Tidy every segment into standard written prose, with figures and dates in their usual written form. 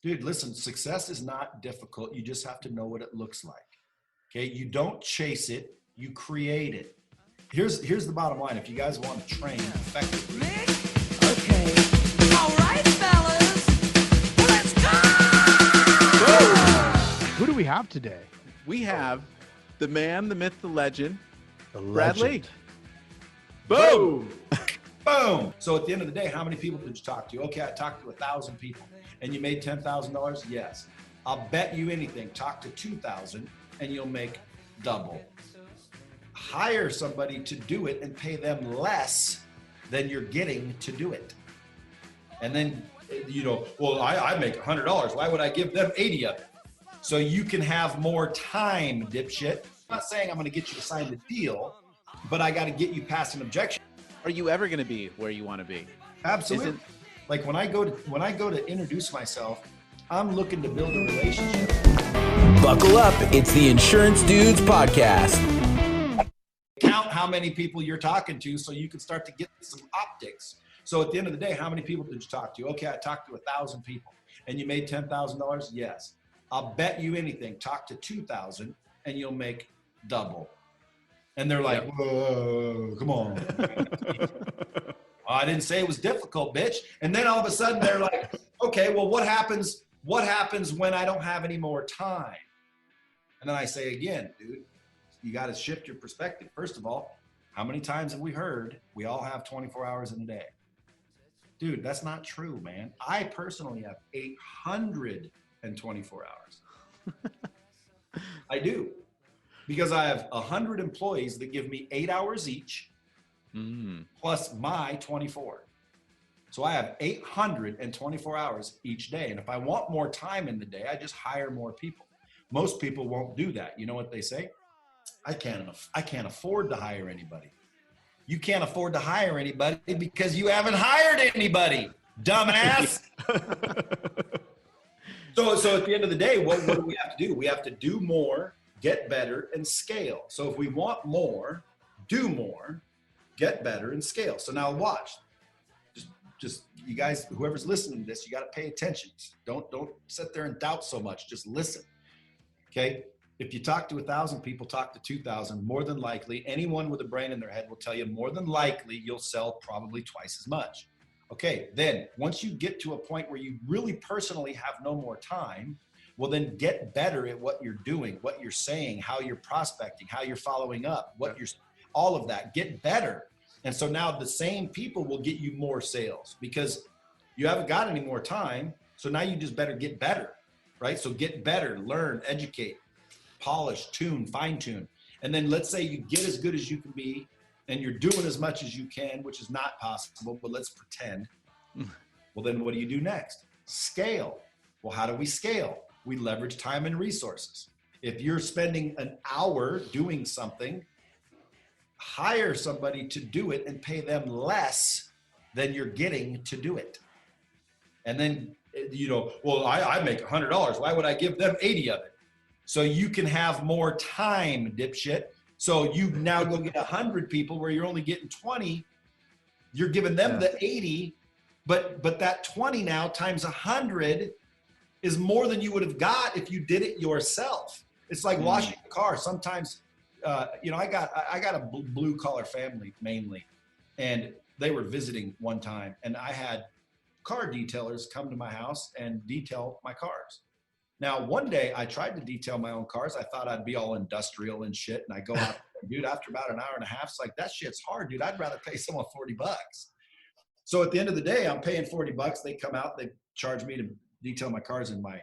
Dude, listen, success is not difficult. You just have to know what it looks like. Okay. You don't chase it, you create it. Here's the bottom line. If you guys want to train effectively. Okay. All right, fellas. Let's go! Who do we have today? We have the man, the myth, the legend, The Brad Lea. legend. Boom! Boom. So at the end of the day, how many people did you talk to? Okay, I talked to 1,000 people. And you made $10,000? Yes. I'll bet you anything. Talk to 2,000 and you'll make double. Hire somebody to do it and pay them less than you're getting to do it. And then, well, I make $100. Why would I give them 80 of it? So you can have more time, dipshit. I'm not saying I'm going to get you to sign the deal, but I got to get you past an objection. Are you ever going to be where you want to be? Absolutely. Like when I go to introduce myself, I'm looking to build a relationship. Buckle up. It's the Insurance Dudes Podcast. Count how many people you're talking to so you can start to get some optics. So at the end of the day, how many people did you talk to? Okay, I talked to 1,000 people. And you made $10,000? Yes. I'll bet you anything. Talk to 2,000 and you'll make double. And they're like, whoa, come on. I didn't say it was difficult, bitch. And then all of a sudden they're like, okay, well, what happens when I don't have any more time? And then I say again, dude, you got to shift your perspective. First of all, how many times have we heard we all have 24 hours in a day? Dude, that's not true, man. I personally have 824 hours. I do. Because I have 100 employees that give me 8 hours each, plus my 24. So I have 824 hours each day. And if I want more time in the day, I just hire more people. Most people won't do that. You know what they say? I can't afford to hire anybody. You can't afford to hire anybody because you haven't hired anybody, dumbass. So at the end of the day, what do we have to do? We have to do more, get better, and scale. So if we want more, do more, get better, and scale. So now watch. Just you guys, whoever's listening to this, you got to pay attention. Don't sit there and doubt so much. Just listen. Okay? If you talk to 1,000 people, talk to 2,000, more than likely, anyone with a brain in their head will tell you more than likely you'll sell probably twice as much. Okay, then once you get to a point where you really personally have no more time, well, then get better at what you're doing, what you're saying, how you're prospecting, how you're following up, all of that. Get better. And so now the same people will get you more sales because you haven't got any more time. So now you just better get better, right? So get better, learn, educate, polish, tune, fine tune. And then let's say you get as good as you can be and you're doing as much as you can, which is not possible, but let's pretend. Well, then what do you do next? Scale. Well, how do we scale? We leverage time and resources. If you're spending an hour doing something, hire somebody to do it and pay them less than you're getting to do it. And then, well, I make $100. Why would I give them 80 of it? So you can have more time, dipshit. So you now go get 100 people where you're only getting 20. You're giving them the 80, but that 20 now times 100 is more than you would have got if you did it yourself. It's like washing a car. Sometimes, I got a blue collar family mainly, and they were visiting one time, and I had car detailers come to my house and detail my cars. Now, one day I tried to detail my own cars. I thought I'd be all industrial and shit. And I go out, dude, after about an hour and a half, it's like, that shit's hard, dude. I'd rather pay someone $40. So at the end of the day, I'm paying $40. They come out, they charge me to detail my cars, and my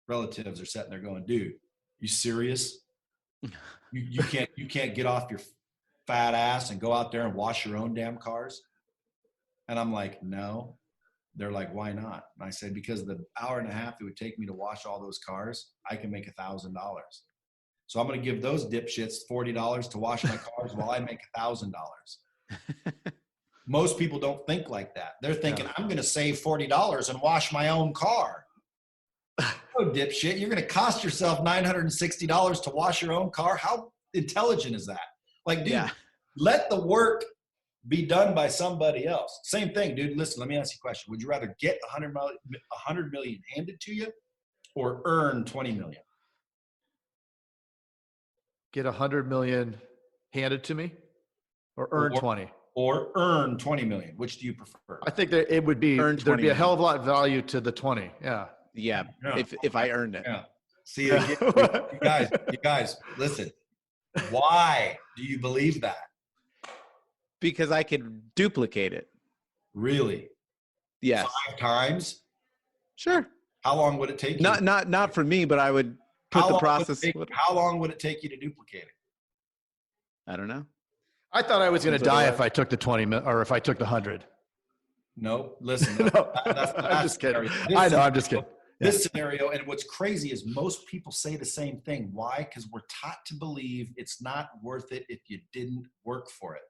relatives are sitting there going, dude, you serious? You can't get off your fat ass and go out there and wash your own damn cars? And I'm like, no. They're like, why not? And I said, because the hour and a half it would take me to wash all those cars, I can make $1,000. So I'm going to give those dipshits $40 to wash my cars while I make $1,000. Most people don't think like that. They're thinking, I'm going to save $40 and wash my own car. Oh, dipshit, you're going to cost yourself $960 to wash your own car? How intelligent is that? Like, dude, let the work be done by somebody else. Same thing, dude. Listen, let me ask you a question. Would you rather get 100 million handed to you or earn 20 million? Get 100 million handed to me or earn 20? Or earn 20 million. Which do you prefer? I think that it would be, there'd be a hell of a lot of value to the 20. Yeah. Yeah. If I earned it. Yeah. See, again, you guys, listen. Why do you believe that? Because I could duplicate it. Really? Yes. 5 times? Sure. How long would it take you? Not for me, but I would put the process. How long would it take you to duplicate it? I don't know. I thought I was going to die if I took the 20 or if I took the 100. No, listen. I'm just kidding. I know, I'm just kidding. This scenario, and what's crazy is most people say the same thing. Why? Because we're taught to believe it's not worth it if you didn't work for it.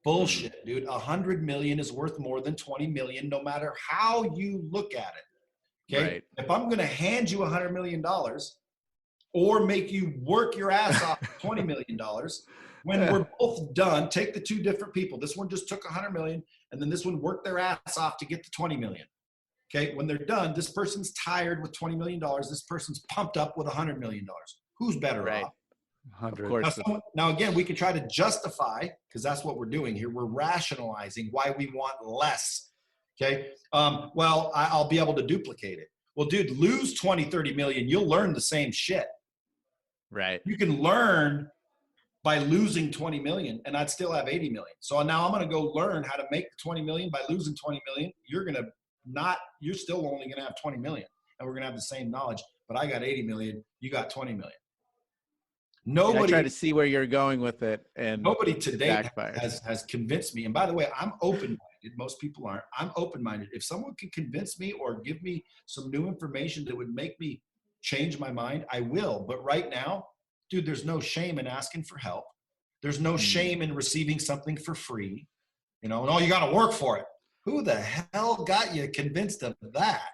Bullshit, dude. 100 million is worth more than 20 million, no matter how you look at it. Okay. Right. If I'm going to hand you $100 million or make you work your ass off for $20 million, when we're both done, take the 2 different people. This one just took 100 million, and then this one worked their ass off to get to 20 million. Okay, when they're done, this person's tired with $20 million. This person's pumped up with $100 million. Who's better off? 100. Of course. Now, again, we can try to justify, because that's what we're doing here. We're rationalizing why we want less. Okay, well, I'll be able to duplicate it. Well, dude, lose 20, 30 million. You'll learn the same shit. Right. You can learn by losing 20 million, and I'd still have 80 million. So now I'm going to go learn how to make the 20 million by losing 20 million. You're still only going to have 20 million, and we're going to have the same knowledge, but I got 80 million. You got 20 million. Nobody, I try to see where you're going with it, and nobody today has convinced me. And by the way, I'm open-minded. Most people aren't. I'm open-minded. If someone can convince me or give me some new information that would make me change my mind, I will. But right now, dude, there's no shame in asking for help. There's no shame in receiving something for free. And you got to work for it. Who the hell got you convinced of that?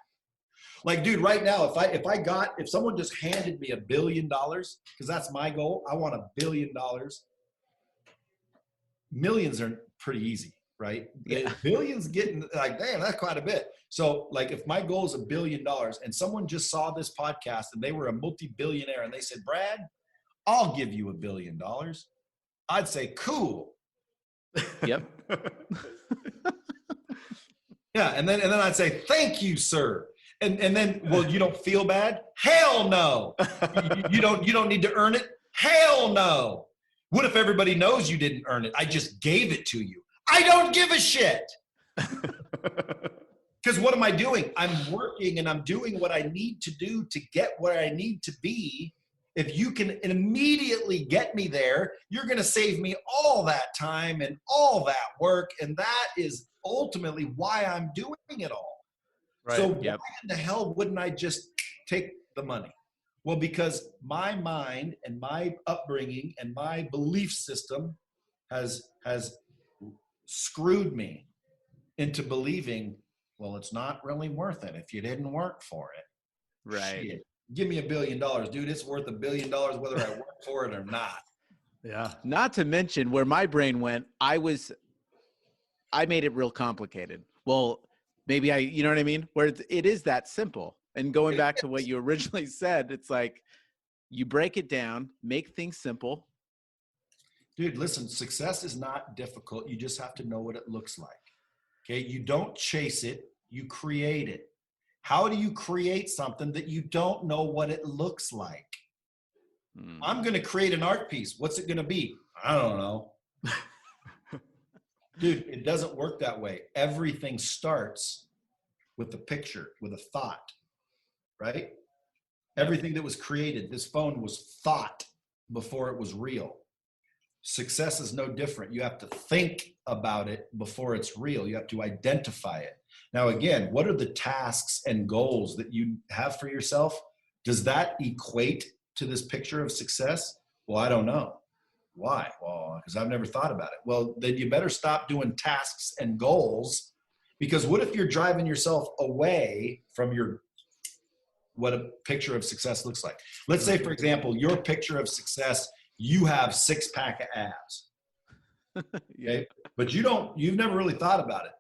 Like, dude, right now, if someone just handed me $1 billion, because that's my goal, I want $1 billion. Millions are pretty easy, right? Yeah. Billions getting like, damn, that's quite a bit. So like, if my goal is $1 billion and someone just saw this podcast and they were a multi-billionaire and they said, Brad, I'll give you $1 billion. I'd say, cool. Yep. Yeah. And then I'd say, thank you, sir. And then, well, you don't feel bad? Hell no. You don't need to earn it? Hell no. What if everybody knows you didn't earn it? I just gave it to you. I don't give a shit. Because what am I doing? I'm working and I'm doing what I need to do to get where I need to be. If you can immediately get me there, you're going to save me all that time and all that work. And that is ultimately why I'm doing it all. Right. So why in the hell wouldn't I just take the money? Well, because my mind and my upbringing and my belief system has screwed me into believing, well, it's not really worth it if you didn't work for it. Right. Shit. Give me $1 billion, dude. It's worth $1 billion whether I work for it or not. Yeah. Not to mention where my brain went, I made it real complicated. Well, maybe you know what I mean? Where it is that simple. And going back to what you originally said, it's like you break it down, make things simple. Dude, listen, success is not difficult. You just have to know what it looks like. Okay. You don't chase it, you create it. How do you create something that you don't know what it looks like? I'm going to create an art piece. What's it going to be? I don't know. Dude, it doesn't work that way. Everything starts with a picture, with a thought, right? Everything that was created, this phone was thought before it was real. Success is no different. You have to think about it before it's real. You have to identify it. Now, again, what are the tasks and goals that you have for yourself? Does that equate to this picture of success? Well, I don't know. Why? Well, because I've never thought about it. Well, then you better stop doing tasks and goals, because what if you're driving yourself away from what a picture of success looks like? Let's say, for example, your picture of success, you have 6-pack of abs. Yeah. Okay. But you've never really thought about it.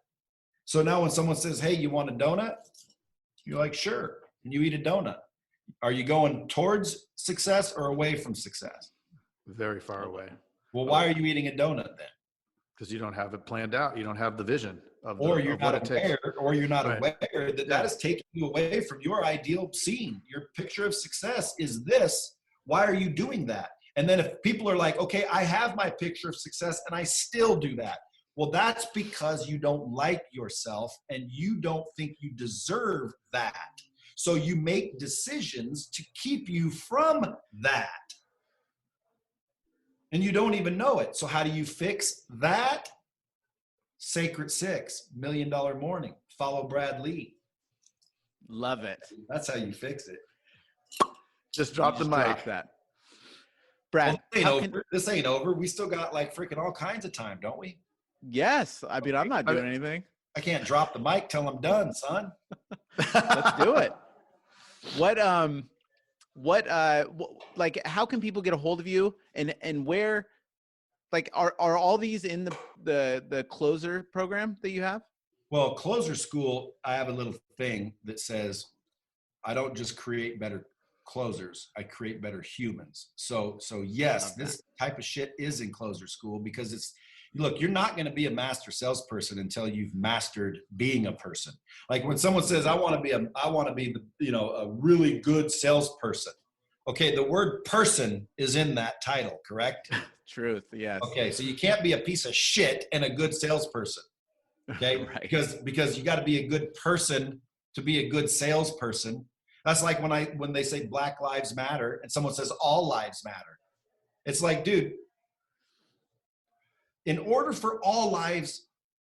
So now when someone says, hey, you want a donut? You're like, sure. And you eat a donut. Are you going towards success or away from success? Very far away. Well, why are you eating a donut then? Because you don't have it planned out. You don't have the vision of, Or you're of what not it takes. aware, or you're not Right. aware that that is taking you away from your ideal scene. Your picture of success is this. Why are you doing that? And then if people are like, okay, I have my picture of success and I still do that. Well, that's because you don't like yourself and you don't think you deserve that. So you make decisions to keep you from that. And you don't even know it. So how do you fix that? Sacred Six, $1 Million Morning. Follow Brad Lea. Love it. That's how you fix it. Just drop the Just mic. drop that. Brad, Well, this ain't over. We still got like freaking all kinds of time, don't we? yes. I mean, I'm not doing anything. I can't drop the mic till I'm done, son. Let's do it. Like, how can people get a hold of you, and where, like, are all these in the closer program that you have? Well, Closer School, I have a little thing that says, I don't just create better closers, I create better humans. So yes, this type of shit is in Closer School because it's, look, you're not going to be a master salesperson until you've mastered being a person. Like when someone says, I want to be a really good salesperson. Okay, the word person is in that title, correct? Truth, yes. Okay, so you can't be a piece of shit and a good salesperson. Okay, Right. because you got to be a good person to be a good salesperson. That's like when they say Black Lives Matter and someone says all lives matter. It's like, dude, in order for all lives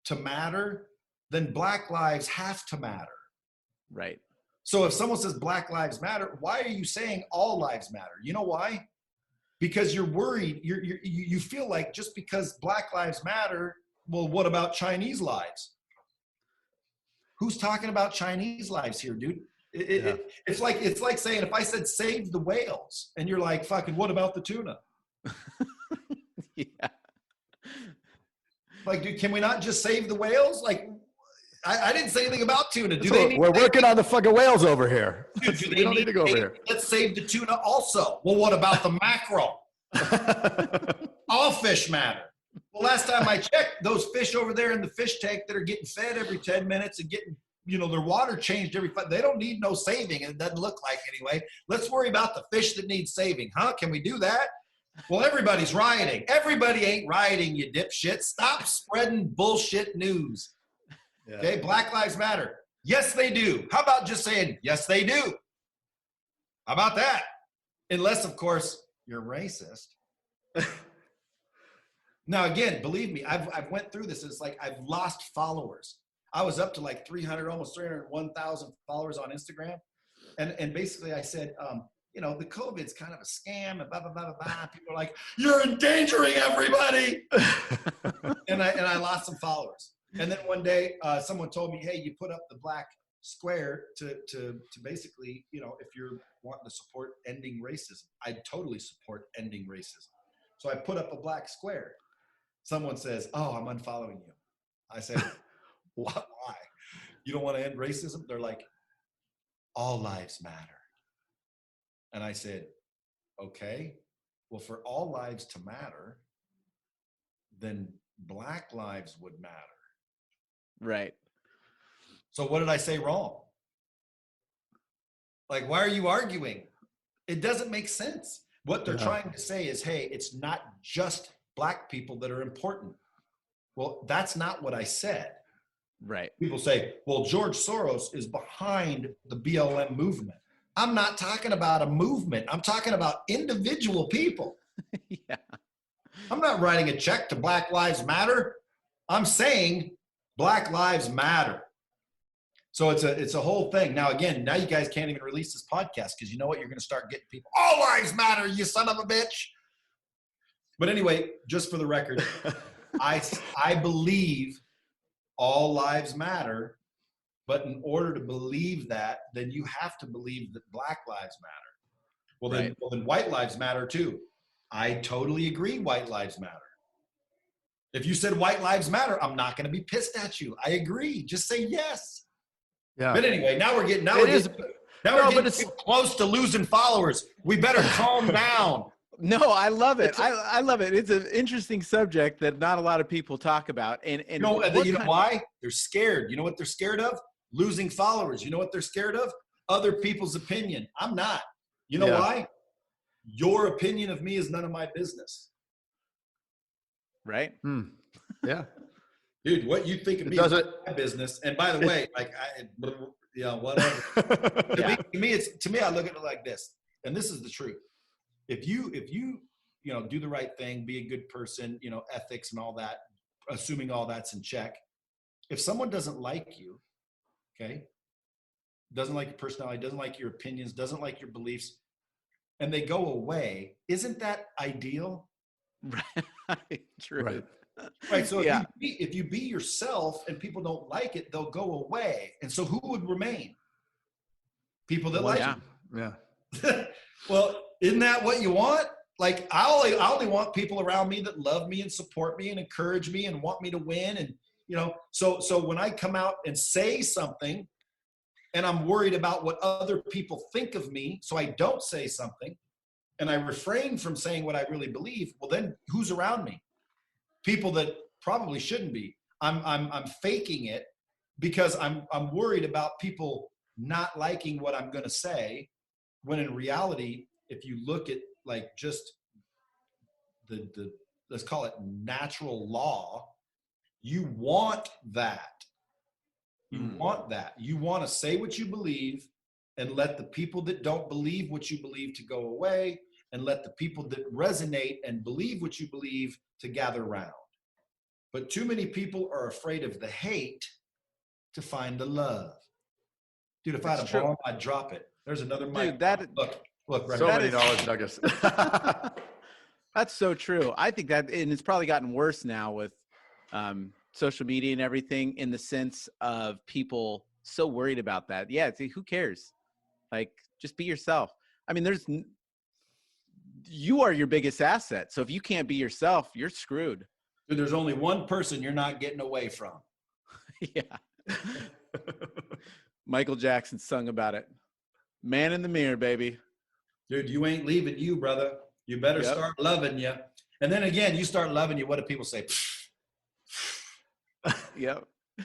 to matter, then Black lives have to matter. Right. So if someone says Black Lives Matter, why are you saying all lives matter? You know why? Because you're worried. You feel like just because Black Lives Matter, well, what about Chinese lives? Who's talking about Chinese lives here, dude? It's like saying if I said save the whales, and you're like, fucking, what about the tuna? Yeah. Like, dude, can we not just save the whales? Like, I didn't say anything about tuna. We're working on the fucking whales over here. Dude, We don't need to go over here. Let's save the tuna also. Well, what about the mackerel? All fish matter. Well, last time I checked, those fish over there in the fish tank that are getting fed every 10 minutes and getting, their water changed every 5, they don't need no saving. It doesn't look like anyway. Let's worry about the fish that need saving. Huh? Can we do that? Well, everybody's rioting. Everybody ain't rioting, you dipshit. Stop spreading bullshit news. Yeah. Okay, Black Lives Matter. Yes, they do. How about just saying, yes, they do? How about that? Unless, of course, you're racist. Now, again, believe me, I've went through this. It's like I've lost followers. I was up to like 300, almost 301,000 followers on Instagram. And basically I said, the COVID's kind of a scam and blah, blah, blah, blah, blah. People are like, you're endangering everybody. and I lost some followers. And then one day someone told me, hey, you put up the black square to basically, if you're wanting to support ending racism, I'd totally support ending racism. So I put up a black square. Someone says, oh, I'm unfollowing you. I said, why? You don't want to end racism? They're like, all lives matter. And I said, okay, well, for all lives to matter, then Black lives would matter. Right. So what did I say wrong? Like, why are you arguing? It doesn't make sense. What they're trying to say is, hey, it's not just Black people that are important. Well, that's not what I said. Right. People say, well, George Soros is behind the BLM movement. I'm not talking about a movement. I'm talking about individual people. Yeah. I'm not writing a check to Black Lives Matter. I'm saying Black Lives Matter. So it's a whole thing. Now, again, now you guys can't even release this podcast because you know what? You're going to start getting people, all lives matter, you son of a bitch. But anyway, just for the record, I believe all lives matter. But in order to believe that, then you have to believe that Black lives matter. Well, then white lives matter too. I totally agree white lives matter. If you said white lives matter, I'm not going to be pissed at you. I agree. Just say yes. Yeah. But anyway, now we're getting close to losing followers. We better calm down. No, I love it. I love it. It's an interesting subject that not a lot of people talk about. And you know why? They're scared. You know what they're scared of? Losing followers. You know what they're scared of? Other people's opinion. I'm not. You know why? Your opinion of me is none of my business. Right? Yeah. Dude, what you think of me is my business. And by the way, like whatever. To me, I look at it like this. And this is the truth. If you do the right thing, be a good person, ethics and all that, assuming all that's in check. If someone doesn't like you, okay, doesn't like your personality, doesn't like your opinions, doesn't like your beliefs, and they go away, isn't that ideal? Right. True. Right. So if you be yourself and people don't like it, they'll go away. And so who would remain? People that like you. Yeah. Well, isn't that what you want? Like I only want people around me that love me and support me and encourage me and want me to win. And so when I come out and say something and I'm worried about what other people think of me, so I don't say something and I refrain from saying what I really believe, well then who's around me? People that probably shouldn't be. I'm faking it because I'm worried about people not liking what I'm going to say, when in reality, if you look at like just the let's call it natural law, you want that. You want that. You want to say what you believe and let the people that don't believe what you believe to go away, and let the people that resonate and believe what you believe to gather around. But too many people are afraid of the hate to find the love. Dude, if I had a bomb, I'd drop it. There's another mic. Dude, look, right So there. many knowledge nuggets. That's so true. I think that, and it's probably gotten worse now with social media and everything, in the sense of people so worried about that. Yeah, who cares? Like, just be yourself. I mean, you are your biggest asset. So if you can't be yourself, you're screwed. Dude, there's only one person you're not getting away from. Yeah. Michael Jackson sung about it. Man in the mirror, baby. Dude, you ain't leaving you, brother. You better start loving you. And then again, you start loving you. What do people say? Yep.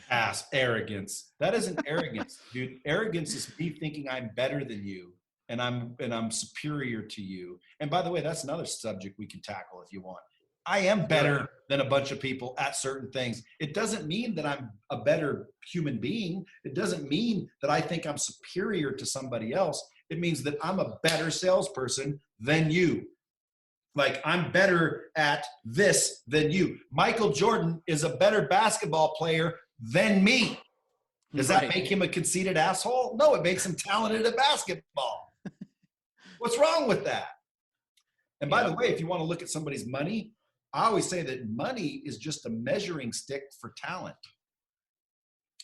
Ass, arrogance. That isn't arrogance, dude. Arrogance is me thinking I'm better than you and I'm superior to you. And by the way, that's another subject we can tackle if you want. I am better than a bunch of people at certain things. It doesn't mean that I'm a better human being. It doesn't mean that I think I'm superior to somebody else. It means that I'm a better salesperson than you. Like, I'm better at this than you. Michael Jordan is a better basketball player than me. Does that make him a conceited asshole? No, it makes him talented at basketball. What's wrong with that? And by the way, if you want to look at somebody's money, I always say that money is just a measuring stick for talent.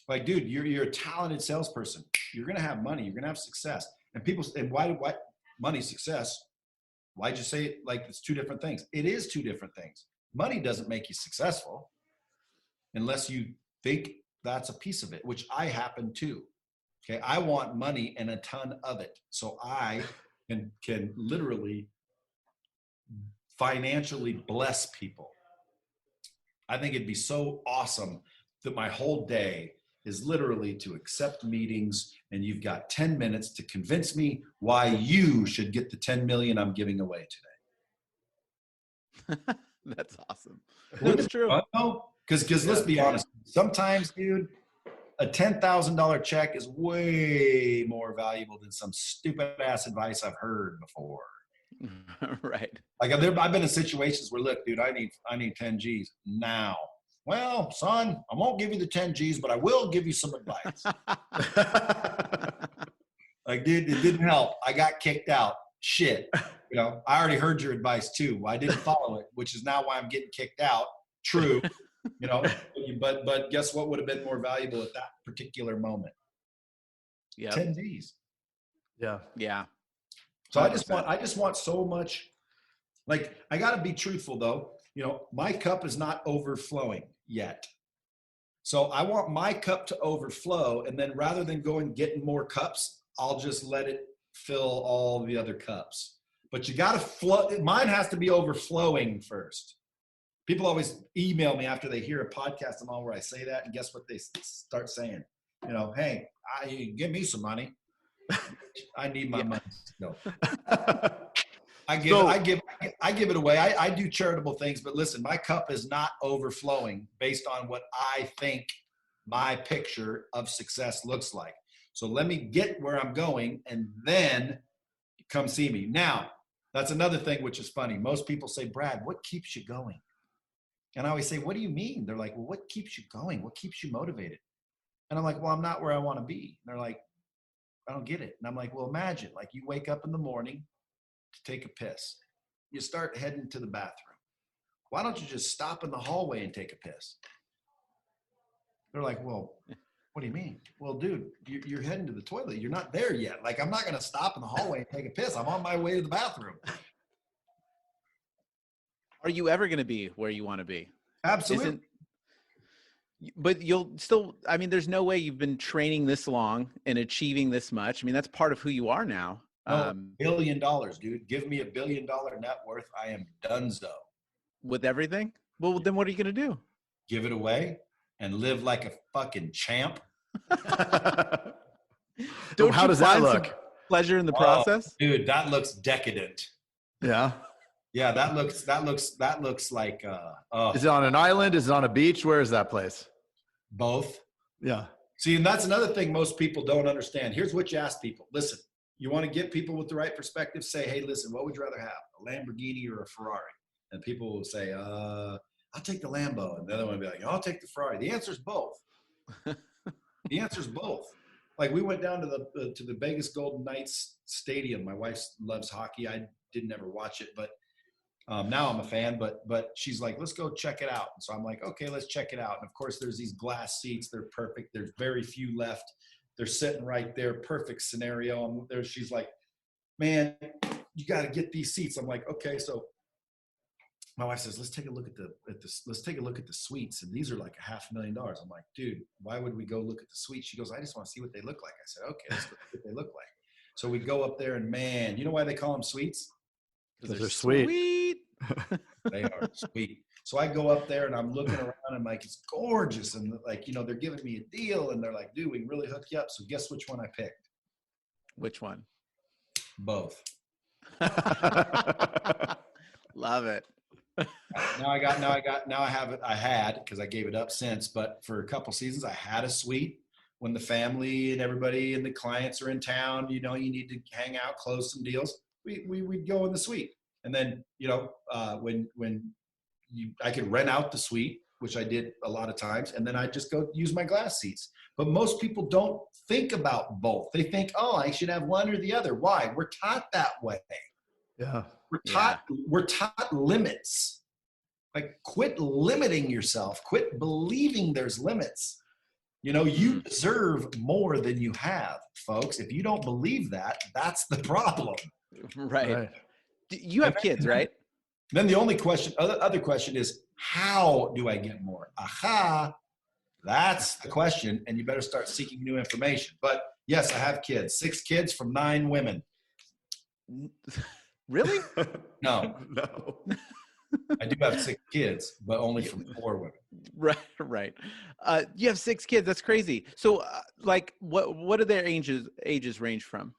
Like, dude, you're a talented salesperson. You're going to have money. You're going to have success. And people say, why money, success? Why'd you say it like it's two different things? It is two different things. Money doesn't make you successful unless you think that's a piece of it, which I happen to. Okay, I want money and a ton of it. So I can literally financially bless people. I think it'd be so awesome that my whole day is literally to accept meetings, and you've got 10 minutes to convince me why you should get the 10 million I'm giving away today. That's awesome. That's true. Because let's be honest, sometimes, dude, a $10,000 check is way more valuable than some stupid ass advice I've heard before. Right. Like I've been in situations where, look, dude, I need 10 G's now. Well, son, I won't give you the 10 G's, but I will give you some advice. Like, dude, it didn't help. I got kicked out. Shit. I already heard your advice too. I didn't follow it, which is now why I'm getting kicked out. True. But guess what would have been more valuable at that particular moment? Yeah. 10 G's. Yeah. Yeah. So I just want so much. Like, I got to be truthful though. my cup is not overflowing yet. So I want my cup to overflow. And then rather than going getting more cups, I'll just let it fill all the other cups. But you got to flow. Mine has to be overflowing first. People always email me after they hear a podcast I'm on where I say that. And guess what they start saying? Hey, give me some money. I need my money. No. I give it away. I do charitable things, but listen, my cup is not overflowing based on what I think my picture of success looks like. So let me get where I'm going and then come see me. Now, that's another thing which is funny. Most people say, Brad, what keeps you going? And I always say, what do you mean? They're like, well, what keeps you going? What keeps you motivated? And I'm like, well, I'm not where I want to be. And they're like, I don't get it. And I'm like, well, imagine like you wake up in the morning to take a piss. You start heading to the bathroom. Why don't you just stop in the hallway and take a piss? They're like, well, what do you mean? Well, dude, you're heading to the toilet. You're not there yet. Like, I'm not going to stop in the hallway and take a piss. I'm on my way to the bathroom. Are you ever going to be where you want to be? Absolutely. But you'll still, I mean, there's no way you've been training this long and achieving this much. I mean, that's part of who you are now. $1 billion, dude. Give me $1 billion net worth. I am donezo. With everything? Well, then what are you going to do? Give it away and live like a fucking champ. Don't how does that look? Pleasure in the process? Dude, that looks decadent. Yeah. Yeah, that looks like Is it on an island? Is it on a beach? Where is that place? Both. Yeah. See, and that's another thing most people don't understand. Here's what you ask people. Listen, you want to get people with the right perspective, say, hey, listen, what would you rather have? A Lamborghini or a Ferrari? And people will say, I'll take the Lambo. And the other one will be like, I'll take the Ferrari. The answer is both. The answer is both. Like we went down to the Vegas Golden Knights Stadium. My wife loves hockey. I didn't ever watch it, but now I'm a fan, but she's like, let's go check it out. And so I'm like, okay, let's check it out. And of course there's these glass seats. They're perfect. There's very few left. They're sitting right there. Perfect scenario. I'm there. She's like, man, you got to get these seats. I'm like, okay. So my wife says, let's take a look at let's take a look at the suites. And these are like $500,000. I'm like, dude, why would we go look at the suites? She goes, I just want to see what they look like. I said, okay, let's look at what they look like. So we go up there and man, you know why they call them suites? Because they're sweet. They are sweet. So I go up there and I'm looking around and I'm like, it's gorgeous. And like, they're giving me a deal and they're like, dude, we can really hook you up. So guess which one I picked? Which one? Both. Love it. I had, because I gave it up since, but for a couple seasons, I had a suite when the family and everybody and the clients are in town, you need to hang out, close some deals. We'd go in the suite. And then, I could rent out the suite, which I did a lot of times. And then I just go use my glass seats. But most people don't think about both. They think, oh, I should have one or the other. Why? We're taught that way. Yeah. We're taught limits. Like, quit limiting yourself. Quit believing there's limits. You deserve more than you have, folks. If you don't believe that, that's the problem. Right. You have kids, right? Then the only question, other question is, how do I get more? Aha, that's the question. And you better start seeking new information. But yes, I have kids, 6 kids from 9 women. Really? No. I do have 6 kids, but only from 4 women. Right. You have 6 kids. That's crazy. So what do their ages range from?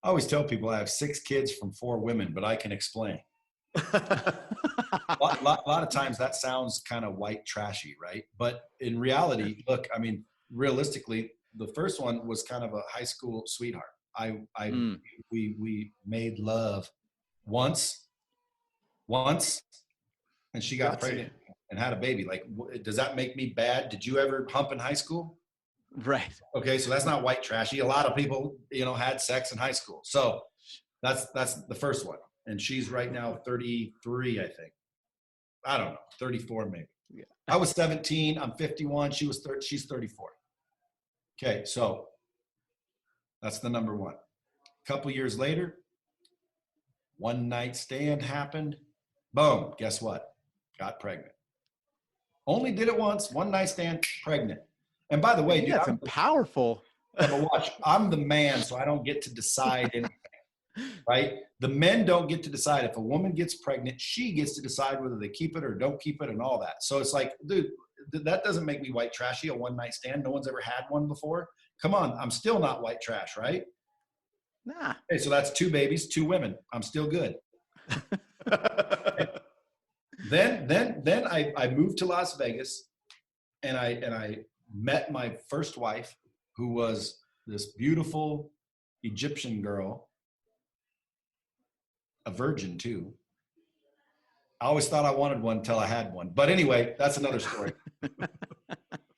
I always tell people I have 6 kids from 4 women, but I can explain. A lot of times that sounds kind of white trashy, right? But in reality, look, I mean, realistically, the first one was kind of a high school sweetheart. We made love once, and she got pregnant and had a baby. Like, does that make me bad? Did you ever hump in high school? Right. Okay, so that's not white trashy. A lot of people, had sex in high school. So that's the first one. And she's right now 33, I think. I don't know, 34 maybe. Yeah. I was 17. I'm 51. She's 34. Okay, so that's the number one. A couple years later, one night stand happened. Boom. Guess what? got pregnant. Only did it once, one night stand, pregnant. And by the way, dude, That's powerful. yeah, but watch, I'm the man, so I don't get to decide anything, right? The men don't get to decide. If a woman gets pregnant, she gets to decide whether they keep it or don't keep it and all that. So it's like, dude, that doesn't make me white trashy, a one night stand. No one's ever had one before. Come on, I'm still not white trash, right? Nah. Okay, so that's 2 babies, 2 women. I'm still good. Then I moved to Las Vegas, and I met my first wife, who was this beautiful Egyptian girl, a virgin too. I always thought I wanted one until I had one. But anyway, that's another story.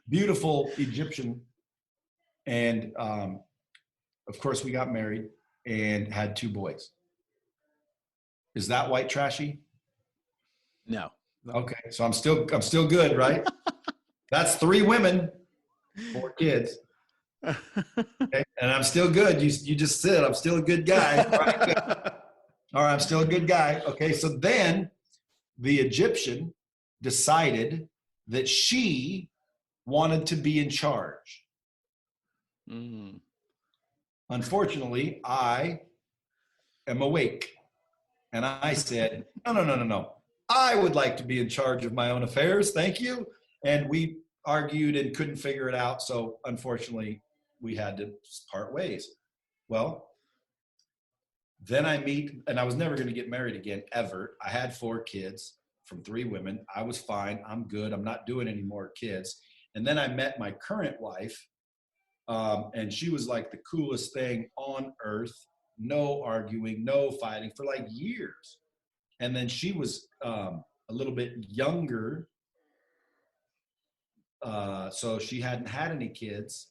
Beautiful Egyptian. And of course, we got married and had 2 boys. Is that white trashy? No. Okay, so I'm still good, right? That's 3 women, 4 kids. Okay? And I'm still good. You just said I'm still a good guy. Right? All right, I'm still a good guy. Okay, so then the Egyptian decided that she wanted to be in charge. Mm. Unfortunately, I am awake. And I said, no. I would like to be in charge of my own affairs. Thank you. And we argued and couldn't figure it out. So unfortunately, we had to part ways. Well, then I meet, and I was never going to get married again, ever. I had 4 kids from 3 women. I was fine. I'm good. I'm not doing any more kids. And then I met my current wife, and she was like the coolest thing on earth. No arguing, no fighting for like years. And then she was a little bit younger. So she hadn't had any kids.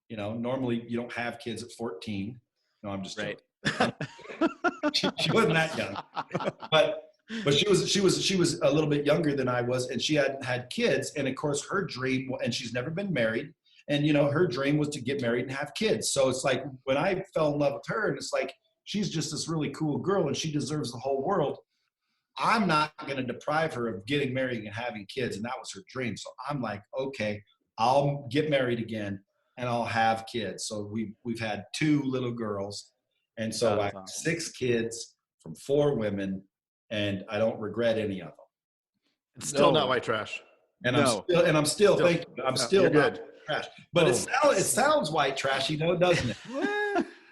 You know, normally you don't have kids at 14. No, I'm just Right. she wasn't that young. But she was a little bit younger than I was, and she hadn't had kids. And of course her dream, and she's never been married. And you know, her dream was to get married and have kids. So it's like when I fell in love with her, and it's like, she's just this really cool girl and she deserves the whole world. I'm not going to deprive her of getting married and having kids. And that was her dream. So I'm like, okay, I'll get married again and I'll have kids. So we've had 2 little girls. And so I have awesome. 6 kids from 4 women, and I don't regret any of them. It's still No. not white trash. And No. I'm still thank you. I'm still You're not good. trash. But it sounds white trashy though, doesn't it?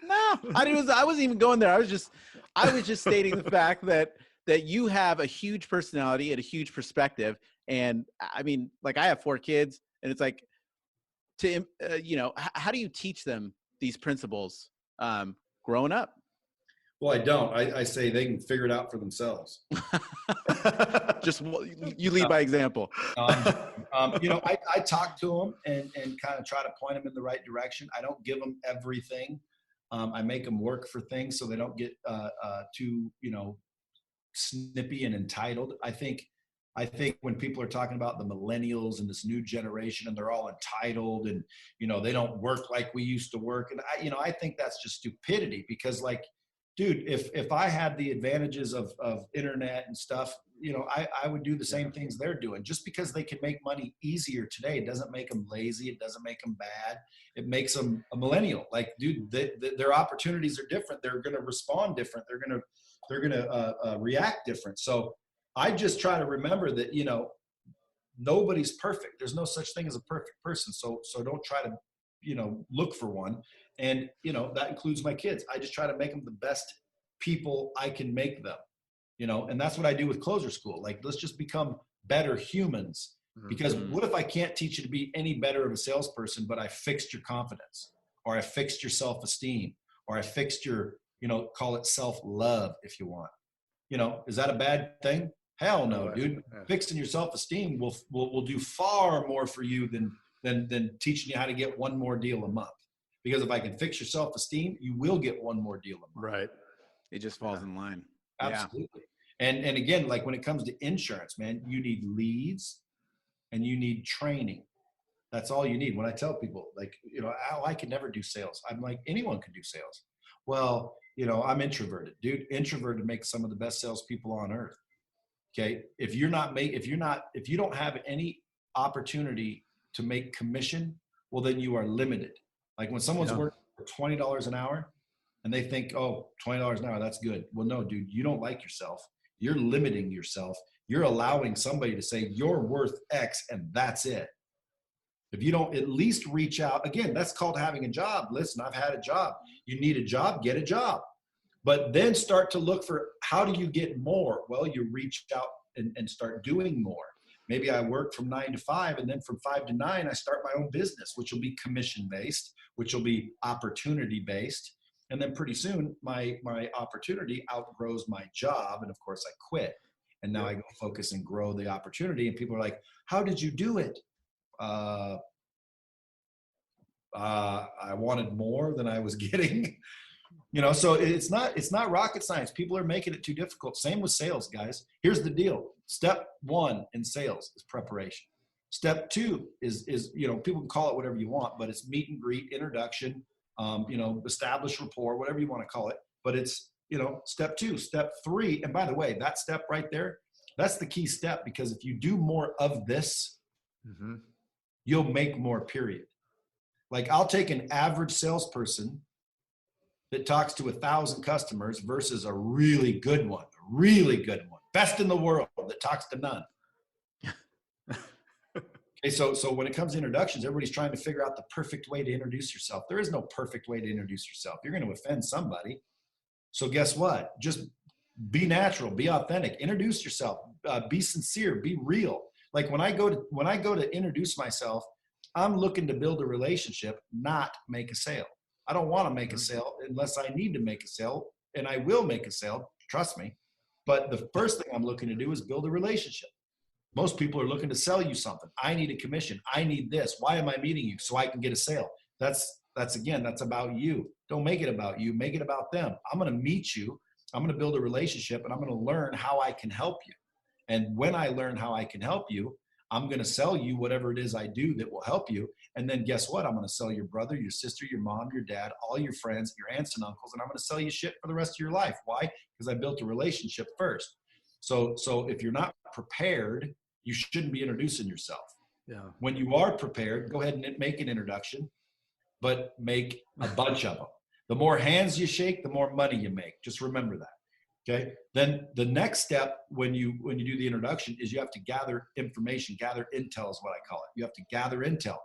No, I wasn't even going there. I was just stating the fact that you have a huge personality and a huge perspective. And I mean, like, I have 4 kids, and it's like, to you know, how do you teach them these principles growing up? Well, I don't. I say they can figure it out for themselves. Just you lead by example. You know, I talk to them and kind of try to point them in the right direction. I don't give them everything. I make them work for things so they don't get too, you know, snippy and entitled. I think when people are talking about the millennials and this new generation, and they're all entitled, and you know, they don't work like we used to work, and I think that's just stupidity. Because, like, dude, if I had the advantages of internet and stuff, you know, I would do the same things they're doing. Just because they can make money easier today, it doesn't make them lazy. It doesn't make them bad. It makes them a millennial. Like, dude, their opportunities are different. They're going to respond different. They're going to react different. So I just try to remember that, you know, nobody's perfect. There's no such thing as a perfect person. So don't try to, you know, look for one. And, you know, that includes my kids. I just try to make them the best people I can make them, you know, and that's what I do with Closer School. Like, let's just become better humans. Because what if I can't teach you to be any better of a salesperson, but I fixed your confidence, or I fixed your self-esteem, or I fixed your, you know, call it self-love if you want. You know, is that a bad thing? Hell no, dude. Fixing your self-esteem will do far more for you than teaching you how to get one more deal a month. Because if I can fix your self-esteem, you will get one more deal a month. Right. It just falls in line. Absolutely. Yeah. And again, like when it comes to insurance, man, you need leads and you need training. That's all you need. When I tell people, like, you know, I could never do sales. I'm like, anyone can do sales. Well, you know, I'm introverted. Dude, introverted makes some of the best salespeople on earth. Okay. If you don't have any opportunity to make commission, well, then you are limited. Like when someone's working for $20 an hour and they think, oh, $20 an hour, that's good. Well, no, dude, you don't like yourself. You're limiting yourself. You're allowing somebody to say you're worth X and that's it. If you don't at least reach out, again, that's called having a job. Listen, I've had a job. You need a job, get a job. But then start to look for, how do you get more? Well, you reach out and start doing more. Maybe I work from 9 to 5, and then from 5 to 9, I start my own business, which will be commission-based, which will be opportunity-based. And then pretty soon, my opportunity outgrows my job. And of course, I quit. And now I go focus and grow the opportunity. And people are like, how did you do it? I wanted more than I was getting. So it's not rocket science. People are making it too difficult. Same with sales, guys. Here's the deal. Step 1 in sales is preparation. Step 2 is people can call it whatever you want, but it's meet and greet, introduction, establish rapport, whatever you want to call it. But it's, step 2, step 3. And by the way, that step right there, that's the key step, because if you do more of this, you'll make more, period. Like I'll take an average salesperson that talks to 1,000 customers versus a really good one, best in the world that talks to none. Okay, so when it comes to introductions, everybody's trying to figure out the perfect way to introduce yourself. There is no perfect way to introduce yourself. You're going to offend somebody. So guess what? Just be natural, be authentic, introduce yourself, be sincere, be real. Like when I go to introduce myself, I'm looking to build a relationship, not make a sale. I don't want to make a sale unless I need to make a sale, and I will make a sale, trust me. But the first thing I'm looking to do is build a relationship. Most people are looking to sell you something. I need a commission. I need this. Why am I meeting you? So I can get a sale. That's about you. Don't make it about you. Make it about them. I'm going to meet you. I'm going to build a relationship, and I'm going to learn how I can help you. And when I learn how I can help you, I'm going to sell you whatever it is I do that will help you. And then guess what? I'm going to sell your brother, your sister, your mom, your dad, all your friends, your aunts and uncles, and I'm going to sell you shit for the rest of your life. Why? Because I built a relationship first. So if you're not prepared, you shouldn't be introducing yourself. Yeah. When you are prepared, go ahead and make an introduction, but make a bunch of them. The more hands you shake, the more money you make. Just remember that. Okay. Then the next step when you do the introduction is you have to gather information. Gather intel is what I call it. You have to gather intel.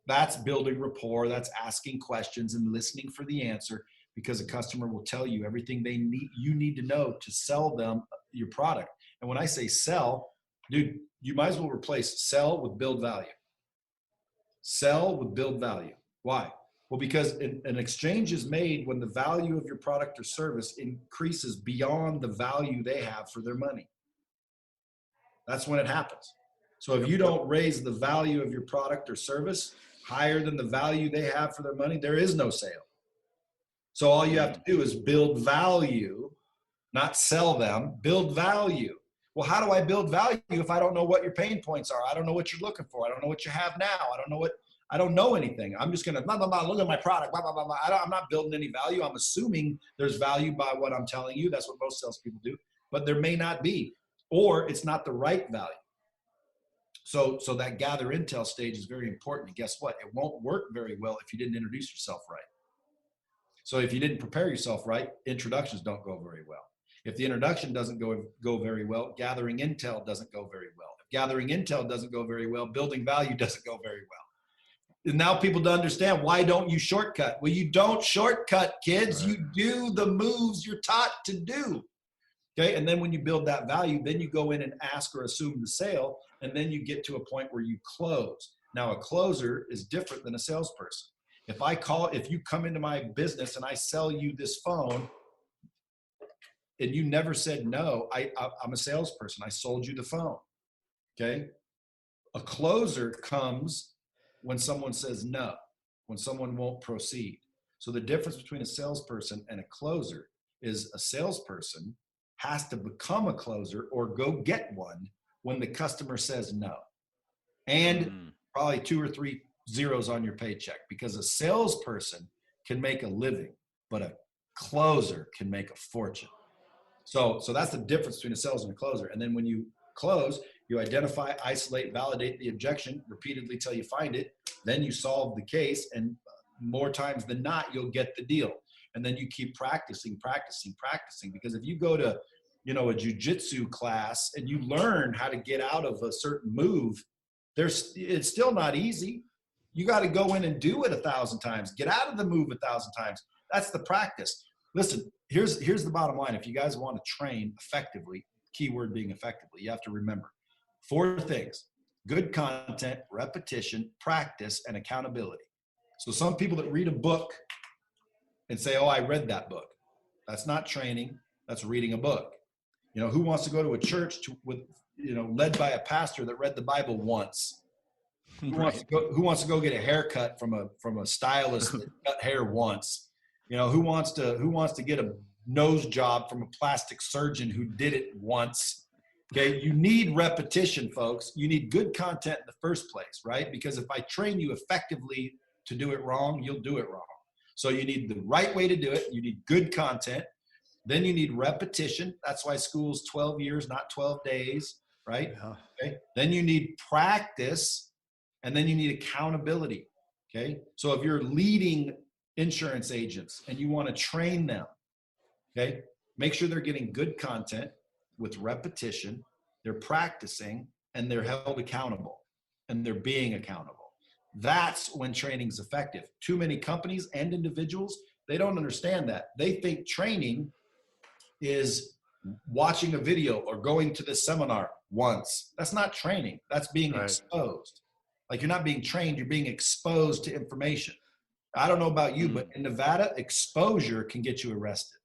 That's building rapport. That's asking questions and listening for the answer, because a customer will tell you everything you need to know to sell them your product. And when I say sell, dude, you might as well replace sell with build value. Sell with build value. Why? Well, because an exchange is made when the value of your product or service increases beyond the value they have for their money. That's when it happens. So if you don't raise the value of your product or service higher than the value they have for their money, there is no sale. So all you have to do is build value, not sell them, build value. Well, how do I build value if I don't know what your pain points are? I don't know what you're looking for. I don't know what you have now. I don't know anything. I'm just going to blah, blah, blah, look at my product, blah, blah, blah, blah. I'm not building any value. I'm assuming there's value by what I'm telling you. That's what most salespeople do, but there may not be, or it's not the right value. So that gather intel stage is very important. And guess what? It won't work very well if you didn't introduce yourself right. So if you didn't prepare yourself right, introductions don't go very well. If the introduction doesn't go very well, gathering intel doesn't go very well. If gathering intel doesn't go very well, building value doesn't go very well. And now people don't understand, why don't you shortcut? Well, you don't shortcut, kids. Right. You do the moves you're taught to do. Okay. And then when you build that value, then you go in and ask or assume the sale. And then you get to a point where you close. Now, a closer is different than a salesperson. If you come into my business and I sell you this phone and you never said no, I'm a salesperson. I sold you the phone. Okay. A closer comes when someone says no, when someone won't proceed. So the difference between a salesperson and a closer is a salesperson has to become a closer or go get one when the customer says no. And probably 2 or 3 zeros on your paycheck, because a salesperson can make a living, but a closer can make a fortune. So that's the difference between a sales and a closer. And then when you close. You identify, isolate, validate the objection repeatedly till you find it. Then you solve the case, and more times than not, you'll get the deal. And then you keep practicing. Because if you go to, a jujitsu class and you learn how to get out of a certain move, it's still not easy. You got to go in and do it 1,000 times. Get out of the move 1,000 times. That's the practice. Listen, here's the bottom line. If you guys want to train effectively, keyword being effectively, you have to remember 4 things: good content, repetition, practice, and accountability. So some people that read a book and say, oh, I read that book. That's not training. That's reading a book. Who wants to go to a church led by a pastor that read the Bible once? Who wants to go get a haircut from a stylist that cut hair once? Who wants to get a nose job from a plastic surgeon who did it once? Okay, you need repetition, folks. You need good content in the first place, right? Because if I train you effectively to do it wrong, you'll do it wrong. So you need the right way to do it. You need good content. Then you need repetition. That's why school's 12 years, not 12 days, right? Yeah. Okay. Then you need practice, and then you need accountability. Okay. So if you're leading insurance agents and you want to train them, okay, make sure they're getting good content with repetition, they're practicing, and they're held accountable, and they're being accountable. That's when training's effective. Too many companies and individuals, they don't understand that. They think training is watching a video or going to this seminar once. That's not training. That's being exposed. Like, you're not being trained, you're being exposed to information. I don't know about you, but in Nevada, exposure can get you arrested.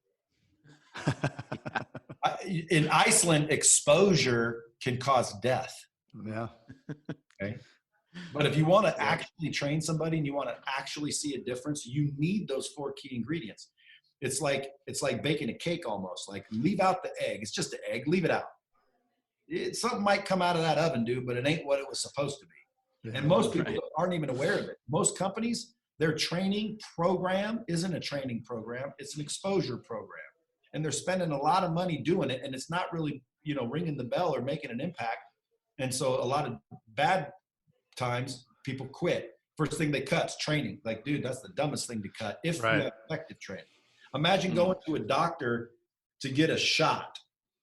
In Iceland, exposure can cause death. Yeah. Okay. But if you want to actually train somebody and you want to actually see a difference, you need those 4 key ingredients. It's like baking a cake almost. Like, leave out the egg. It's just an egg. Leave it out. Something might come out of that oven, dude, but it ain't what it was supposed to be. Yeah, and most people aren't even aware of it. Most companies, their training program isn't a training program. It's an exposure program. And they're spending a lot of money doing it, and it's not really, ringing the bell or making an impact. And so a lot of bad times people quit. First thing they cut is training. Like, dude, that's the dumbest thing to cut if you have effective training. Imagine going to a doctor to get a shot,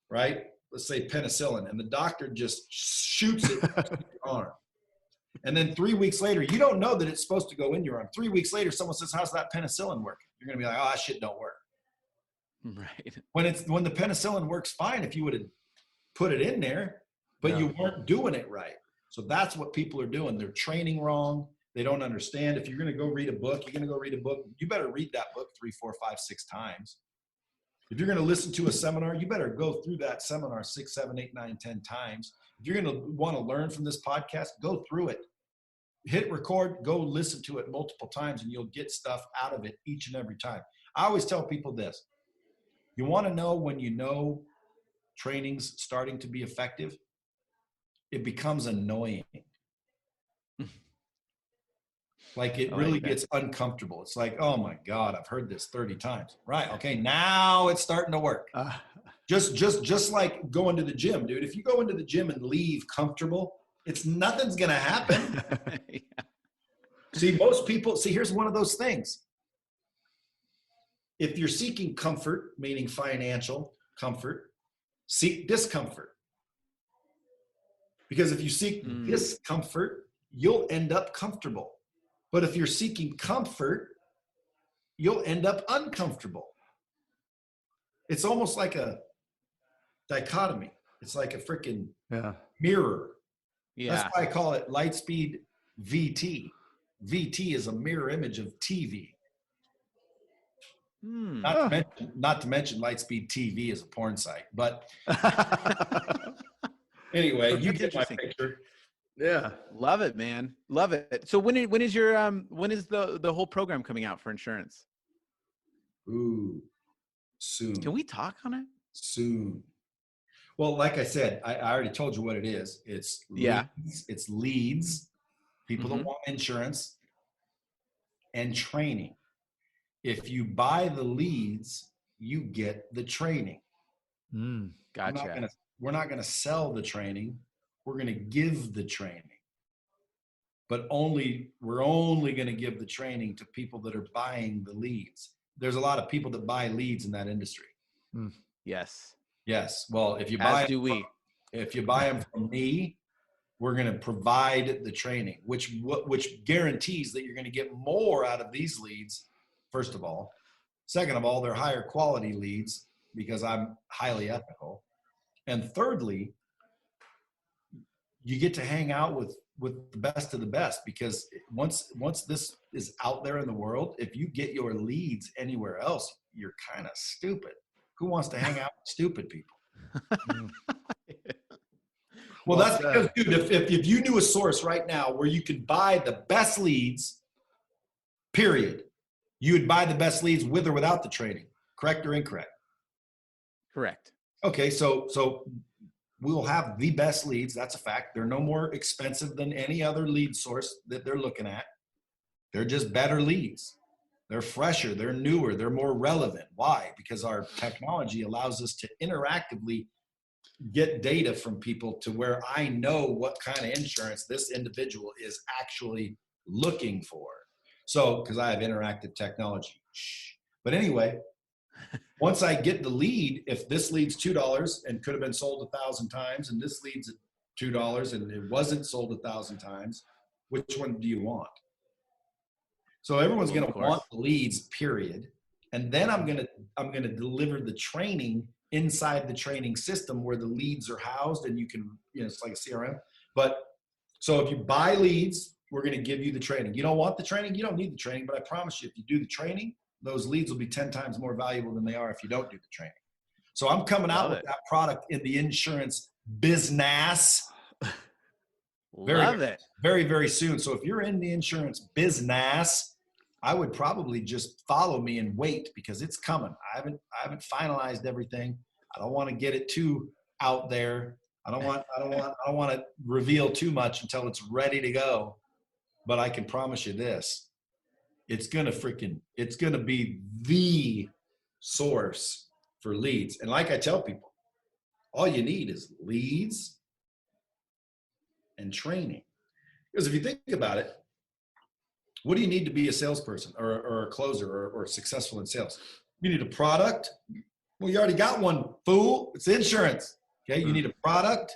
right? Let's say penicillin, and the doctor just shoots it in your arm. And then 3 weeks later, you don't know that it's supposed to go in your arm. 3 weeks later, someone says, how's that penicillin working? You're going to be like, oh, that shit don't work. Right. When the penicillin works fine if you would have put it in there, but you weren't doing it right. So that's what people are doing. They're training wrong. They don't understand. If you're going to go read a book, you better read that book 3, 4, 5, 6 times. If you're going to listen to a seminar, you better go through that seminar 6, 7, 8, 9, 10 times. If you're going to want to learn from this podcast, go through it. Hit record, go listen to it multiple times, and you'll get stuff out of it each and every time. I always tell people this. You want to know when you know training's starting to be effective? It becomes annoying. Like, it really gets uncomfortable. It's like, oh my God, I've heard this 30 times. Right. Okay. Now it's starting to work. Just like going to the gym, dude. If you go into the gym and leave comfortable, nothing's going to happen. See, most people, here's one of those things. If you're seeking comfort, meaning financial comfort, seek discomfort. Because if you seek discomfort, you'll end up comfortable. But if you're seeking comfort, you'll end up uncomfortable. It's almost like a dichotomy. It's like a freaking mirror. Yeah. That's why I call it Lightspeed VT. VT is a mirror image of TV. Not to mention Lightspeed TV is a porn site. But anyway, you get my picture. Yeah. Love it, man. Love it. So when is the whole program coming out for insurance? Ooh, soon. Can we talk on it? Soon. Well, like I said, I already told you what it is. It's leads. It's leads. People that want insurance and training. If you buy the leads, you get the training. Gotcha. we're not going to sell the training. We're going to give the training. But we're only going to give the training to people that are buying the leads. There's a lot of people that buy leads in that industry. Yes. Yes. Well, if you As do we. if you buy them from me, we're going to provide the training, which guarantees that you're going to get more out of these leads. First of all, second of all, they're higher quality leads because I'm highly ethical. And thirdly, you get to hang out with the best of the best, because once this is out there in the world, if you get your leads anywhere else, you're kind of stupid. Who wants to hang out with stupid people? Well, that's because, dude, if you knew a source right now where you could buy the best leads, period, you would buy the best leads with or without the training. Correct or incorrect? Correct. Okay, so we'll have the best leads. That's a fact. They're no more expensive than any other lead source that they're looking at. They're just better leads. They're fresher. They're newer. They're more relevant. Why? Because our technology allows us to interactively get data from people to where I know what kind of insurance this individual is actually looking for. So, because I have interactive technology. But anyway, once I get the lead, if this lead's $2 and could have been sold 1,000 times, and this lead's at $2 and it wasn't sold 1,000 times, which one do you want? So everyone's going to want the leads, period. And then I'm going to deliver the training inside the training system where the leads are housed, and you can, it's like a CRM. But so if you buy leads, we're going to give you the training. You don't want the training, you don't need the training, but I promise you, if you do the training, those leads will be 10 times more valuable than they are if you don't do the training. So I'm coming out with that product in the insurance business. Very, very soon. So if you're in the insurance business, I would probably just follow me and wait, because it's coming. I haven't finalized everything. I don't want to get it too out there. I don't want to reveal too much until it's ready to go. But I can promise you this. It's going to be the source for leads. And like I tell people, all you need is leads and training. Because if you think about it, what do you need to be a salesperson or a closer or successful in sales? You need a product. Well, you already got one, fool. It's insurance. Okay. You need a product.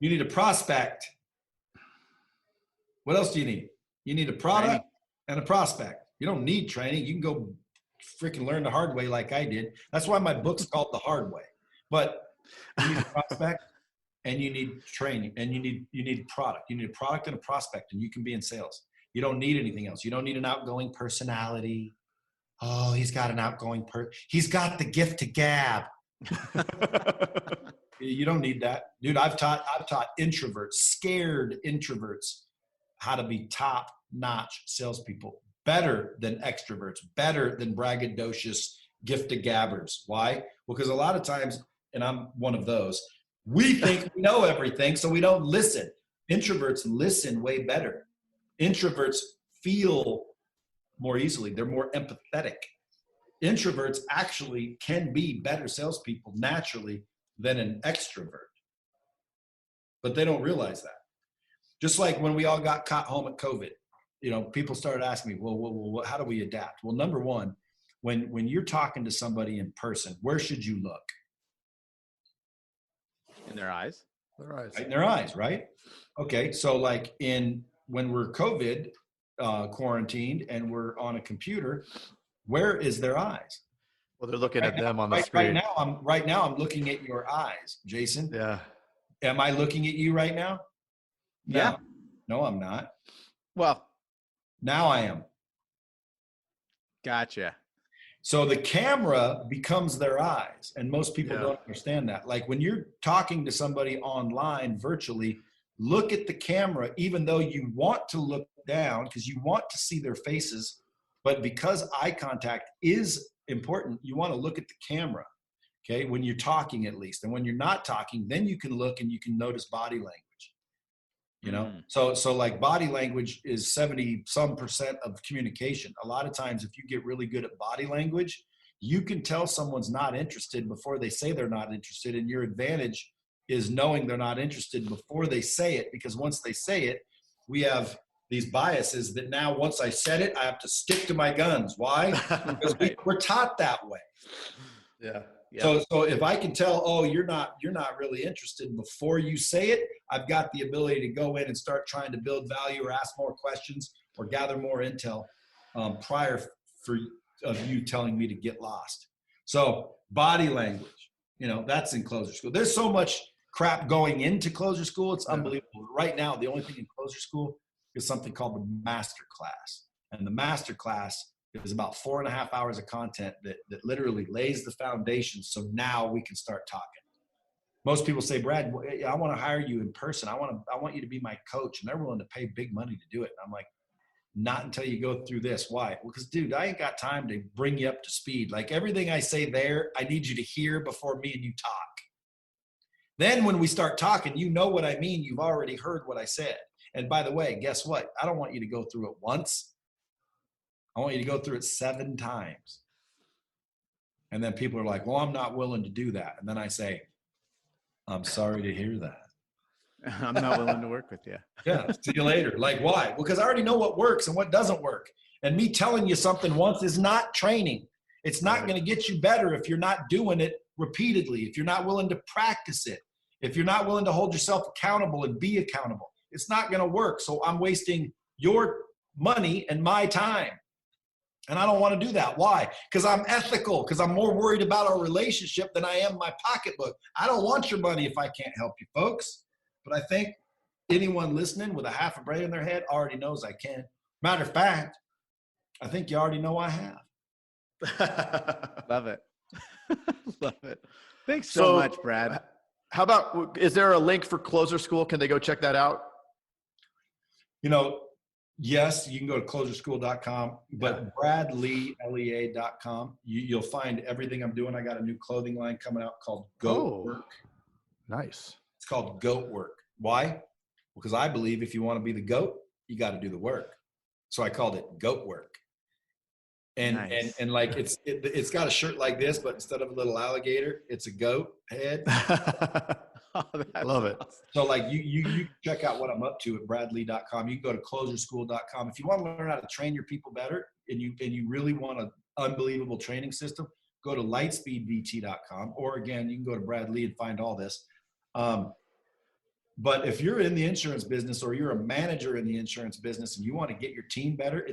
You need a prospect. What else do you need? You need a product and a prospect. You don't need training. You can go freaking learn the hard way like I did. That's why my book's called The Hard Way. But you need a prospect and you need training, and you need product. You need a product and a prospect, and you can be in sales. You don't need anything else. You don't need an outgoing personality. Oh, he's got an outgoing he's got the gift to gab. You don't need that. Dude, I've taught introverts, scared introverts, how to be top-notch salespeople, better than extroverts, better than braggadocious gift to gabbers. Why? Well, because a lot of times, and I'm one of those, we think we know everything, so we don't listen. Introverts listen way better. Introverts feel more easily. They're more empathetic. Introverts actually can be better salespeople naturally than an extrovert, but they don't realize that. Just like when we all got caught home at COVID, people started asking me, well, how do we adapt? Well, number one, when you're talking to somebody in person, where should you look? In their eyes. Right in their eyes, right? Okay, so like when we're COVID quarantined and we're on a computer, where is their eyes? Well, they're looking at them on the screen. Right now I'm looking at your eyes, Jason. Yeah. Am I looking at you right now? No. Yeah. No, I'm not. Well, now I am. Gotcha. So the camera becomes their eyes, and most people don't understand that. Like when you're talking to somebody online virtually, look at the camera, even though you want to look down because you want to see their faces. But because eye contact is important, you want to look at the camera, okay, when you're talking at least. And when you're not talking, then you can look and you can notice body language. So like body language is 70% of communication. A lot of times if you get really good at body language, you can tell someone's not interested before they say they're not interested, and your advantage is knowing they're not interested before they say it, because once they say it, we have these biases that now once I said it, I have to stick to my guns. Why? Because we're taught that way. Yeah. So if I can tell, oh, you're not really interested before you say it, I've got the ability to go in and start trying to build value or ask more questions or gather more intel prior of you telling me to get lost. So body language, that's in closer school. There's so much crap going into closer school. It's unbelievable. Right now, the only thing in closer school is something called the master class. And the master class is about 4.5 hours of content that literally lays the foundation. So now we can start talking. Most people say, Brad, I want to hire you in person. I want you to be my coach. And they're willing to pay big money to do it. And I'm like, not until you go through this. Why? Well, because dude, I ain't got time to bring you up to speed. Like everything I say there, I need you to hear before me and you talk. Then when we start talking, you know what I mean. You've already heard what I said. And by the way, guess what? I don't want you to go through it once. I want you to go through it 7 times. And then people are like, well, I'm not willing to do that. And then I say, I'm sorry to hear that. I'm not willing to work with you. Yeah, see you later. Like, why? Well, because I already know what works and what doesn't work. And me telling you something once is not training. It's not going to get you better if you're not doing it repeatedly, if you're not willing to practice it, if you're not willing to hold yourself accountable and be accountable. It's not going to work. So I'm wasting your money and my time. And I don't want to do that. Why? Because I'm ethical, because I'm more worried about our relationship than I am my pocketbook. I don't want your money if I can't help you, folks. But I think anyone listening with a half a brain in their head already knows I can. Matter of fact, I think you already know I have. Love it. Love it. Thanks so much, Brad. How about, is there a link for Closer School? Can they go check that out? Yes, you can go to closerschool.com, but bradlea.com. You'll find everything I'm doing. I got a new clothing line coming out called Goat Work. Nice. It's called Goat Work. Why? Because I believe if you want to be the goat, you got to do the work. So I called it Goat Work. And Nice. and like it's got a shirt like this, but instead of a little alligator, it's a goat head. Oh, Love it. awesome. So like you check out what I'm up to at bradlea.com. You can go to closerschool.com. If you want to learn how to train your people better and you really want an unbelievable training system, go to lightspeedvt.com, or again, you can go to Brad Lea and find all this. But if you're in the insurance business or you're a manager in the insurance business and you want to get your team better,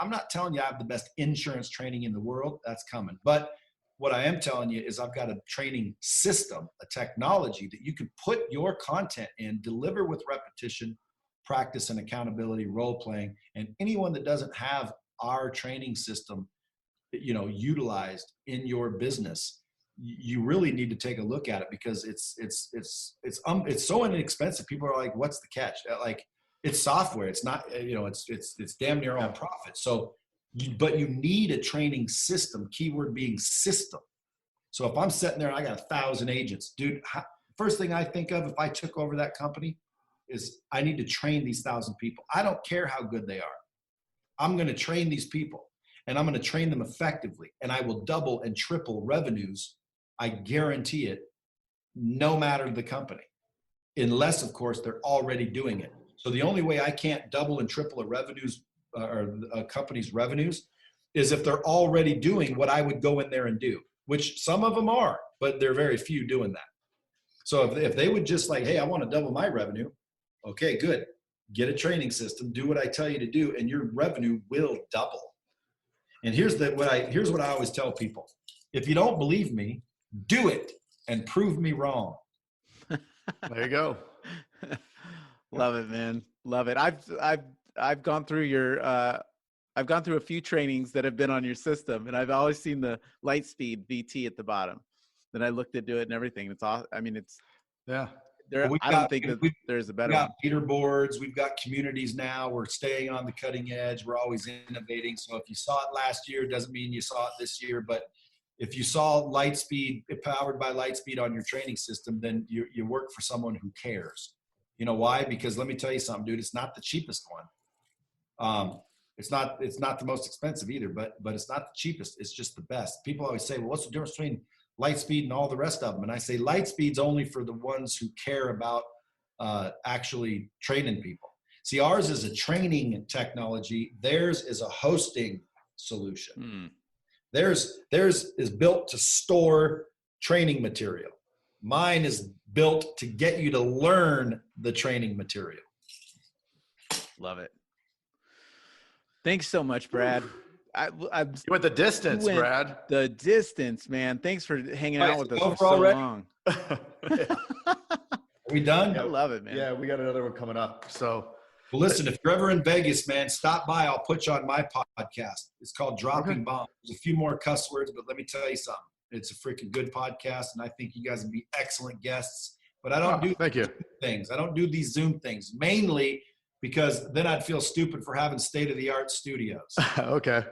I'm not telling you I have the best insurance training in the world. That's coming. But what I am telling you is I've got a training system, a technology that you can put your content in, deliver with repetition, practice and accountability, role playing. And anyone that doesn't have our training system, utilized in your business, you really need to take a look at it, because it's so inexpensive. People are like, what's the catch? Like, it's software. It's not, it's damn near all profit. So, but you need a training system, keyword being system. So if I'm sitting there and I got 1,000 agents, dude, first thing I think of if I took over that company is I need to train these 1,000 people. I don't care how good they are. I'm going to train these people, and I'm going to train them effectively, and I will double and triple revenues. I guarantee it, no matter the company, unless of course they're already doing it. So the only way I can't double and triple a company's revenues is if they're already doing what I would go in there and do, which some of them are, but there are very few doing that. So if they would just like, hey, I want to double my revenue. Okay, good. Get a training system, do what I tell you to do, and your revenue will double. And here's what I always tell people. If you don't believe me, do it and prove me wrong. There you go. Love it, man. Love it. I've gone through I've gone through a few trainings that have been on your system, and I've always seen the Lightspeed VT at the bottom. Then I looked into it and everything. It's awesome. I mean, Yeah. I don't think that there's a better We've one. got leaderboards. We've got communities now. We're staying on the cutting edge. We're always innovating. So if you saw it last year, doesn't mean you saw it this year. But if you saw Lightspeed, powered by Lightspeed on your training system, then you work for someone who cares. You know why? Because let me tell you something, dude. It's not the cheapest one. It's not the most expensive either, but it's not the cheapest. It's just the best. People always say, well, what's the difference between Lightspeed and all the rest of them. And I say Lightspeed's only for the ones who care about actually training people. See, ours is a training technology. Theirs is a hosting solution. Theirs is built to store training material. Mine is built to get you to learn the training material. Love it. Thanks so much, Brad. You went the distance, Brad. The distance, man. Thanks for hanging out with us for so already? long. Are we done? I love it, man. Yeah, we got another one coming up. So, well, listen, if you're ever in Vegas, man, stop by. I'll put you on my podcast. It's called Dropping Bombs. There's a few more cuss words, but let me tell you something. It's a freaking good podcast, and I think you guys would be excellent guests. But I don't do things. I don't do these Zoom things, mainly because then I'd feel stupid for having state-of-the-art studios. Okay.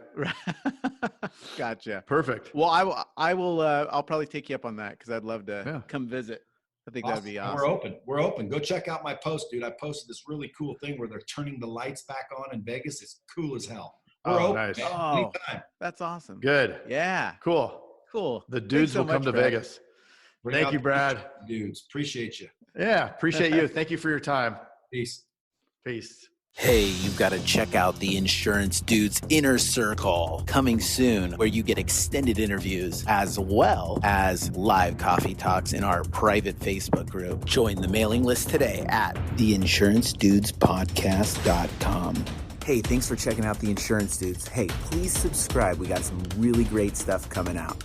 Gotcha. Perfect. Well, I'll probably take you up on that because I'd love to come visit. I think that'd be awesome. We're open. Go check out my post, dude. I posted this really cool thing where they're turning the lights back on in Vegas. It's cool as hell. We're open. Nice. Man. Oh, Anytime. that's awesome. Good. Yeah. Cool. The dudes will come to Vegas. Thank you, Brad. Dudes, appreciate you. Yeah, appreciate you. Thank you for your time. Peace. Hey, you've got to check out the Insurance Dudes Inner Circle coming soon, where you get extended interviews as well as live coffee talks in our private Facebook group. Join the mailing list today at theinsurancedudespodcast.com. Hey, thanks for checking out the Insurance Dudes. Hey, please subscribe. We got some really great stuff coming out.